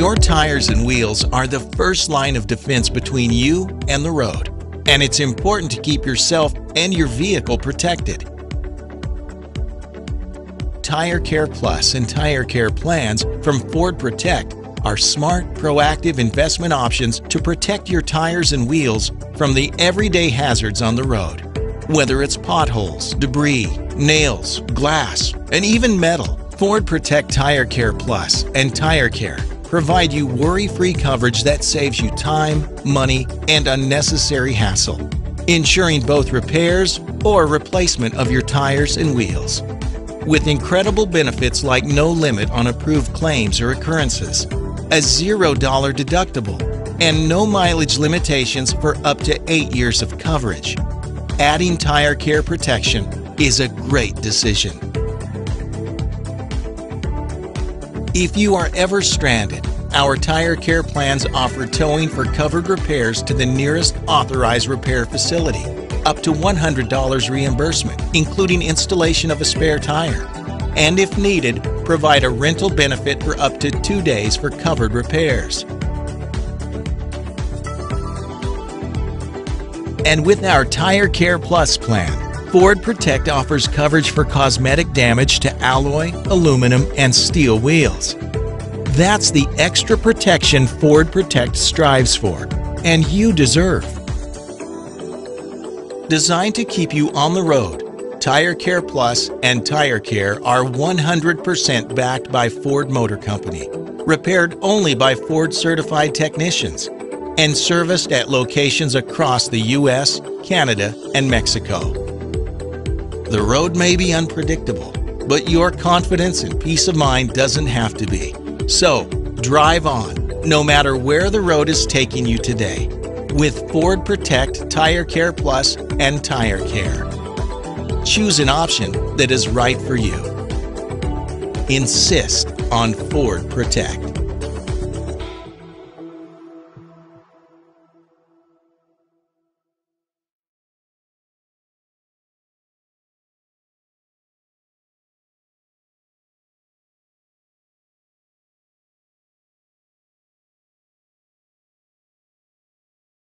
Your tires and wheels are the first line of defense between you and the road, and it's important to keep yourself and your vehicle protected. TireCARE Plus and TireCARE plans from Ford Protect are smart, proactive investment options to protect your tires and wheels from the everyday hazards on the road. Whether it's potholes, debris, nails, glass, and even metal, Ford Protect TireCARE Plus and TireCARE provide you worry-free coverage that saves you time, money, and unnecessary hassle, ensuring both repairs or replacement of your tires and wheels. With incredible benefits like no limit on approved claims or occurrences, a $0 deductible, and no mileage limitations for up to 8 years of coverage, adding TireCARE protection is a great decision. If you are ever stranded, our TireCARE plans offer towing for covered repairs to the nearest authorized repair facility, up to $100 reimbursement, including installation of a spare tire, and if needed, provide a rental benefit for up to 2 days for covered repairs. And with our TireCARE Plus plan, Ford Protect offers coverage for cosmetic damage to alloy, aluminum, and steel wheels. That's the extra protection Ford Protect strives for, and you deserve. Designed to keep you on the road, TireCARE Plus and TireCARE are 100% backed by Ford Motor Company, repaired only by Ford certified technicians, and serviced at locations across the U.S., Canada, and Mexico. The road may be unpredictable, but your confidence and peace of mind doesn't have to be. So, drive on, no matter where the road is taking you today, with Ford Protect TireCARE Plus and TireCARE. Choose an option that is right for you. Insist on Ford Protect.